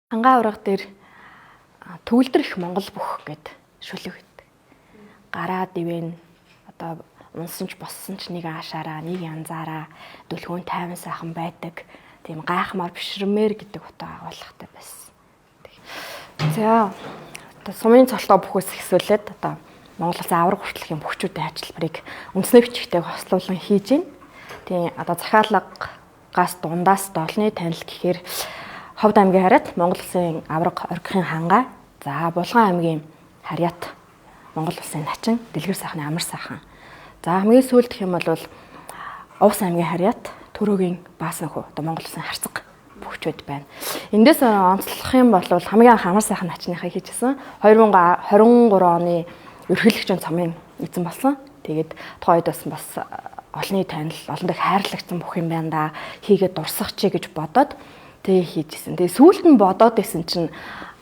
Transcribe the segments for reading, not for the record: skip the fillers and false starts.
Хангаа авраг дээр төгөлдөр их Монгол бүх гэд шүлэг өгдөг. Гараад ивэн одоо унсан ч боссон ч нэг аашаараа нэг янзаараа дүлгөөн тайван сайхан байдаг. Тийм гайхмаар бишрмээр гэдэг утга агуулгатай байсан. За одоо сумын цолтоо бүхээс ихсүүлээд одоо Монгол Улсын авраг хүртэлхийн бүхчүүдийн ажилбарыг үндэсний бичгтэйг хослуулан хийж байна. Тийм одоо захиалгаас дундаас долны танил гэхээр Ховд аймгийн Харьяат, Монгол Улсын авраг оргихын хангаа, за Булган аймгийн Харьяат, Монгол Улсын Начин, Дэлгэр сайхны Амар сайхан. За хамгийн сүүлдх юм бол Увс аймгийн Харьяат, Төрөөгийн Баасанхүү, одоо Монгол Улсын Харцаг бүхчүүд байна. Эндээс онцлох юм бол хамгийн анх Амар сайхан начныхаа хийжсэн 2023 оны ерөнхийлөгчийн цомын эзэн болсон. Тэгээд тухайд бас олонний танил, олон дэх хайрлагдсан бүх юм байна да. Хийгээд дурсах чи гэж бодоод тэг хийжсэн. Тэгээ сүүлд нь бодоод исэн чинь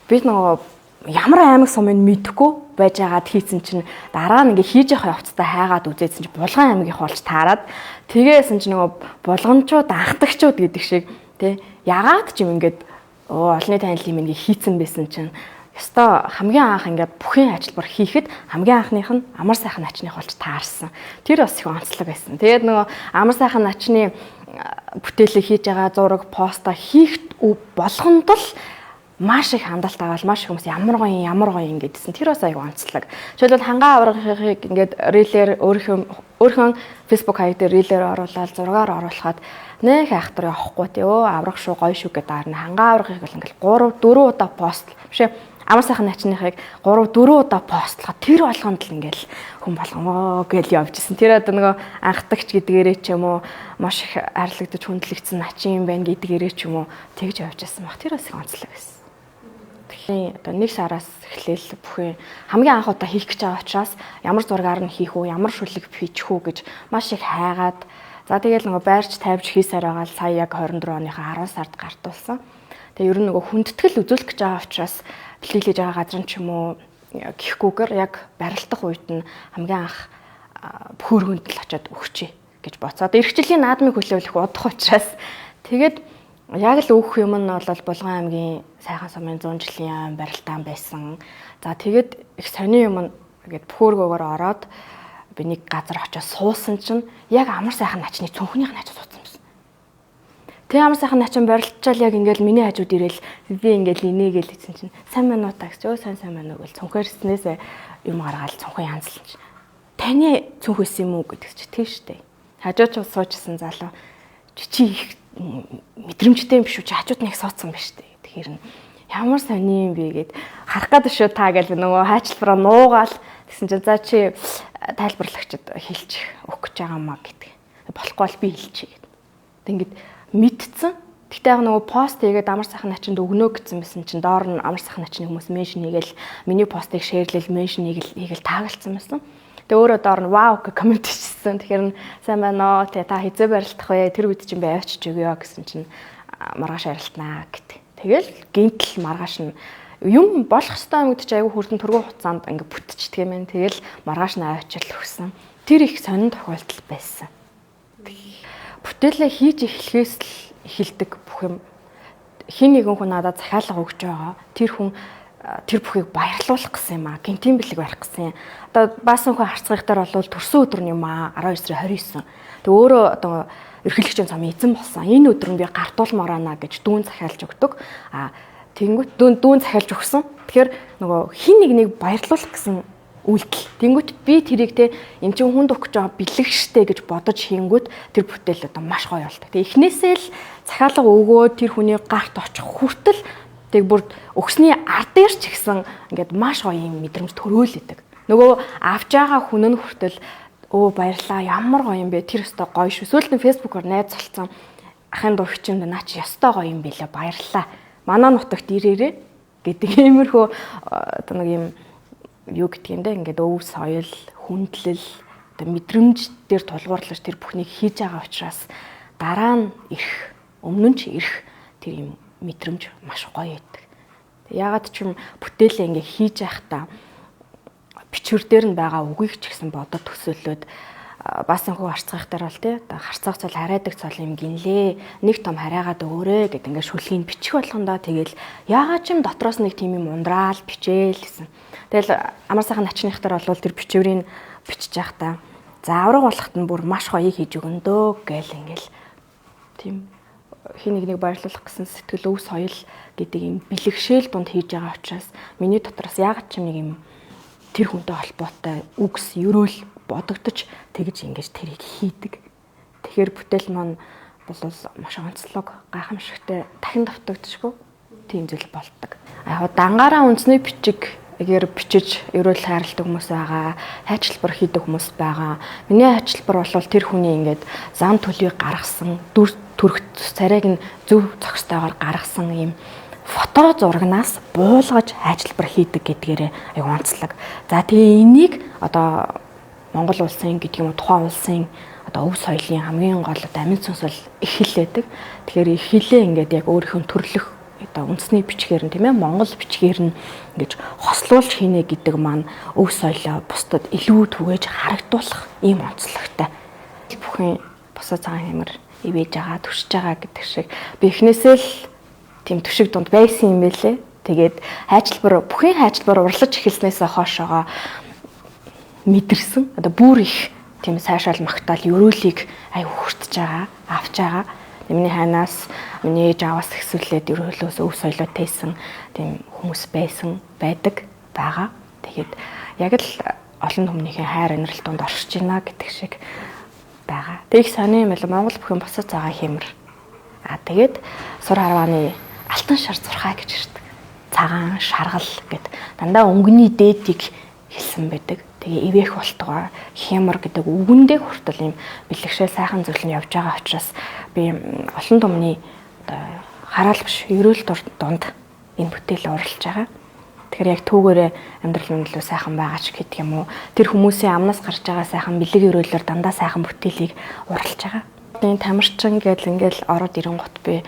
би нөгөө ямар аймаг сумыг мэдэхгүй байж байгаад хийсэн чинь дараа нь ингээ хийж явах явцдаа хайгаад үзээсэн чинь Булган аймгийг болж таарад тэгээсэн чинь нөгөө булганчууд анхдагчуд гэдэг шиг тий ягаад ч юм ингээд олонний танил юм ингээ хийцэн байсан чинь ёстой хамгийн анх ингээд бүхэн ажилбар хийхэд хамгийн анхных нь Амар сайхан начных болж таарсан. Тэр бас их онцлог байсан. Тэгээд нөгөө Амар сайхан начны бүтээлээ хийж байгаа зураг, поста хийх болгонд л маш их хандлт аваад маш их хүмүүс ямар гоё гэдсэн. Тэр бас аюу онцлог. Жишээлбэл хангаа аврагыг ингээд рилээр өөрхөн Facebook хаяг дээр рилээр оруулаад зургаар оруулахад нэг хайхтар явахгүй тий өө авраг шүү гоё шүү гэдэг харна. Хангаа аврагыг бол ингээд 3-4 удаа пост бишээ Амар сайхан начныхыг 3-4 удаа постлоход тэр болгонд л ингээл хүн болгоно гэж явжсэн. Тэр одоо нөгөө анхдагч гэдгээрээ ч юм уу маш их хайрлагдаж хүндлэгдсэн начин юм байна гэдгээрээ ч юм уу тэгж явжсэн баг. Тэр бас их онцлог байсан. Тэгэхээр одоо нэг сараас эхлээл бүхэн хамгийн анх удаа хийх гэж байгаа учраас ямар зургаар нь хийх үү, ямар шүлэг хийчих үү гэж маш их хайгаад за тэгэл нөгөө байрч тавьж хийсээр байгаа л сая яг 24 оныхаа 10 сард гартуулсан. Тэгээ ер нь нөгөө хүндэтгэл үзүүлэх гэж байгаа учраас бэлтгэлж байгаа газар нь ч юм уу гихгүйгээр яг барилдах үед нь хамгийн анх бүхөргөнд л очиод өгчээ гэж боцоод эрхчлэлийн наадмыг хүлээх удах учраас тэгээд яг л өөх юм нь бол Булган аймгийн сайхан сумын 100 жилийн барилдаан байсан. За тэгээд их сони юм ингээд бүхөргөөгөр ороод би нэг газар очиод суусан чинь яг Амар сайхан начны цүнхнийх нь очиод суудсан. Тэг Амар сайхан начин барилдчаал яг ингээл миний хажууд ирээл би ингээл инээгээл хэлсэн чинь сайн байна уу тагч өө сайн байна уу гэл цүнхээрснээс юм гаргаал цүнхэн янзлж таны цүнх байсан юм уу гэдэг чи тийм штэ хажууд ч суужсэн залуу чи их мэдрэмжтэй юм биш үү чи хажууд нь их суудсан биш штэ тэгэхээр ямар сони юм бэ гэд харах гад шүү та гэл нөгөө хайчлбараа нуугаал тэгсэн чинь за чи тайлбарлагчд хэлчих өгөх гэж байгаа маа гэдэг болохгүй бол би хэлчихье гэд ингээд мэдсэн. Тэгтээ яг нөгөө пост хийгээд Амар сайхан начинд өгнө гэсэн байсан чинь доор нь Амар сайхан начны хүмүүс меншн хийгээл миний постыг шеэрлэл меншн хийгээл таагалцсан байсан. Тэгээ өөрөө доор нь вау гэх коммент хийсэн. Тэгэхээр сайн байна оо та хизээ барилдах вэ? Тэр үед чинь би авчиж өгөө гэсэн чинь маргааш арилтнаа гэдэг. Тэгэл гинтл маргааш нь юм болох хэвээр юм гэдэг чинь айгүй хурдан түргэн хугацаанд ингээ бүтчихдэг юм байна. Тэгэл маргааш нь авчил өгсөн. Тэр их сонин тохиолдол байсан. Бүтээлээ хийж эхлэхээс л эхэлдэг бүх юм. Хин нэгэн хүн надад захиалга өгч байгаа. Тэр хүн тэр бүхийг баярлуулах гэсэн юм аа. Гинтийн бэлэг барих гэсэн юм. Одоо Баасанхүү харцгийнхтар бол төрсөн өдөр нь юм аа 12 сарын 29. Тэг өөрөө одоо ерхийлэгчийн цомын эзэн болсон. Энэ өдөр нь би гартуулмаар байна гэж дүүн захиалж өгдөг. Тэнгүүт дүүн захиалж өгсөн. Тэгэхээр нөгөө хин нэг баярлуулах гэсэн үйлдэл. Тэнгүүт би тэрийг те эн чинь хүнд өгч байгаа бэлэг штэ гэж бодож хийнгүүт тэр бүтээл одоо маш гоё болдог. Тэгээ эхнээсээ л захиалга өгөө тэр хүний гарт очих хүртэл тэг бүр өгсний ард дээр ч гэсэн ингээд маш гоё юм мэдрэмж төрөөлөдөг. Нөгөө авч байгаа хүн нь хүртэл өө баярлаа ямар гоё юм бэ тэр өстой гоё шүү. Сүүлд нь фэйсбүүкээр найз цолцсон ахын дургчинд наа чи ёстой гоё юм бэлээ баярлаа. Манай нутагт ирээрээ гэдэг иймэрхүү одоо нэг юм юу гэдэг юм бэ ингээд өв соёл хүндлэл одоо мэдрэмж дээр тулгуурлаж тэр бүхнийг хийж байгаа учраас дараа нь ирэх өмнө нь ч ирэх тэр юм мэдрэмж маш гоё байдаг. Ягаад ч юм бүтээлээ ингээ хийж байхдаа бичвэр дээр нь байгаа үгийг ч гэсэн бодоод төсөөлөөд бас энэ хүү харцгаах дээр бол тий харцгаах цол хараадаг цол юм гинлээ. Нэг том хараагаад өгөөрэй гэд ингээд шүлгийг бичих болгондоо тэгэл яагаад ч юм дотроос нэг тийм юм ундраал бичээл гэсэн. Тэгэл амар сайхан начных дээр бол тэр бичвэрийг бичиж явах та. За авраг болохт нь бүр маш гоё хийж өгөндөө гээл ингээл тийм хин нэг баярлуулах гэсэн сэтгэл өв соёл гэдэг юм бэлгшээл дунд хийж байгаа учраас миний дотроос яагаад ч юм нэг юм тэр хүнтэй холбоотой үгс ерөөл бодогдож тэгж ингэж тэрийг хийдэг. Тэгэхээр бүтээл маань бол маш онцлог, гайхамшигтай дахин давтагдчихгүй тийм зүйл болдог. Яг дангаараа үндэсний бичиг эгээр бичиж ерөөл хайрладаг хүмүүс байгаа, хайчилбар хийдэг хүмүүс байгаа. Миний хайчилбар бол тэр хүний ингээд зам төлөвийг гаргасан, дүр төрх царайг нь зөв цогцтойгоор гаргасан юм фото зурагнаас буулгаж хайчилбар хийдэг гэдгээрээ аюу онцлог. За тэгээ энийг одоо Монгол улсын гэдэг юм уу тухайн улсын одоо өв соёлын хамгийн гол амин цонс бол их хэл байдаг. Тэгэхээр их хэлээ ингээд яг өөрийнхөө төрлөх одоо үндэсний бичгээр нь тийм ээ Монгол бичгээр нь ингэж хослуулж хийнэ гэдэг маань өв соёлоо бусдад илүү түгээж харагдуулах ийм онцлогтой. Бүхэн босоо цагаан хэмэр ивэж байгаа, түшиж байгаа гэдэг шиг би эхнээсээ л тийм түшиг дунд байсан юм байлээ. Тэгээд хайчилбар бүхэн хайчилбар урлаж эхэлснээс хойшоо мэдэрсэн. Одоо бүр их тийм сайшаал магтаал ерөөлийг аяг хүртэж байгаа, авч байгаа. Миний хайнаас миний ээж аваас ихсүүлээд ерөөлөөс өв соёлоо тээсэн тийм хүмүүс байсан, байдаг, байгаа. Тэгээд яг л олон хүмүүнийхээ хайр инрэл донд оршиж байна гэдэг шиг байгаа. Тэг их сони юм л Монгол бүхэн босоо цагаан хэмэр. Тэгээд сур харвааны алтан шар зурхаа гэж ирдэг. Цагаан шаргал гэд дандаа өнгөний дээдийг хэлсэн байдаг. Тэгээ ивэх болтгоо хямар гэдэг үгэндээ хүртэл юм бэлгшээ сайхан зүйл нь явж байгаа учраас би олон түмний одоо хараал биш ерөөл дунд энэ бүтээл уралж байгаа. Тэгэхээр яг түүгээрээ амьдрал минь илүү сайхан байгаа ч гэдэг юм уу. Тэр хүмүүсийн амнаас гарч байгаа сайхан бэлэг ерөөлөөр дандаа сайхан бүтээлийг уралж байгаа. Энэ тамирчин гэл ингээл ороод ирэнгут би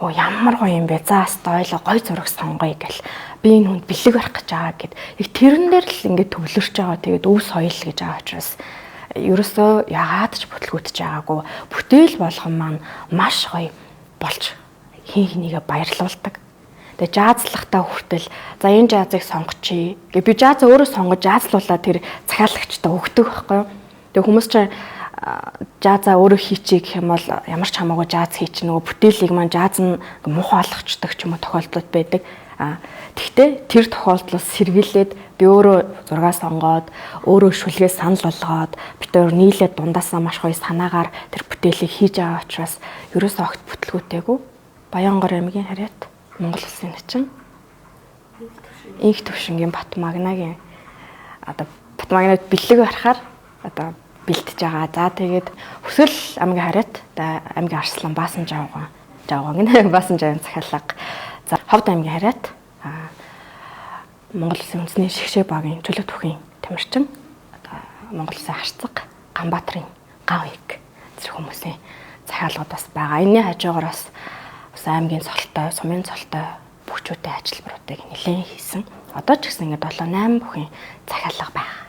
ямар гоё юм бэ? За стойло гоё зураг сонгоё гэл. Би энэ хүнд бэлэг барих гэж байгаа гэд. Яг тэрэн дээр л ингээд төвлөрч байгаа. Тэгээд өв соёл гэж байгаа учраас ерөөсөө ягаад ч бүтлгүүтж байгаагүй. Бүтээл болгон маань маш гоё болж хинхнийгээ баярлуулдаг. Тэгээд жазлахтаа хүртэл за энэ жазыг сонгочихъя. Гэ би жазаа өөрөө сонгож жазлуулаад тэр захиалагчтай өгдөг байхгүй юу? Тэгээд хүмүүс чинь жазаа өөрөө хийчихье гэх юм бол ямар ч хамаагүй жаз хийчих нөгөө бүтээлийг маань жаз нь муухай болгочдөг ч юм уу тохиолдлууд байдаг. Тэгтээ тэр тохиолдлоос сэргийлээд би өөрөө зураг сонгоод өөрөө шүлгээ санал болгоод бид өөр нийлээд дундаасаа маш гоё санаагаар тэр бүтээлийг хийж байгаа учраас ерөөсөө огт бүтлгүүтэйгүү Баянгор аймгийн харьяат Монгол улсын начин инх төвшингийн Батмагнагийн одоо Батмагнад бэлэг барихаар одоо бэлтэж байгаа. За тэгээд Хүсэл аймгийн харьяат аймгийн Арслан Баасан жавган гинэ Баасан жавын захиалга. За Ховд аймгийн харьяат Монгол улсын үндэсний шигшээ багийн чөлөө түүхийн тамирчин одоо Монгол улсын харцаг Ганбаатарын гав ик зэрэг хүмүүсийн захиалгууд бас байгаа. Энэний хажуугаар бас аймгийн цолтой, сумын цолтой бүхчүүдийн ажилбаруудыг нэлээд хийсэн. Одоо ч гэсэн ингээд 7-8 бүхэн захиалга байгаа.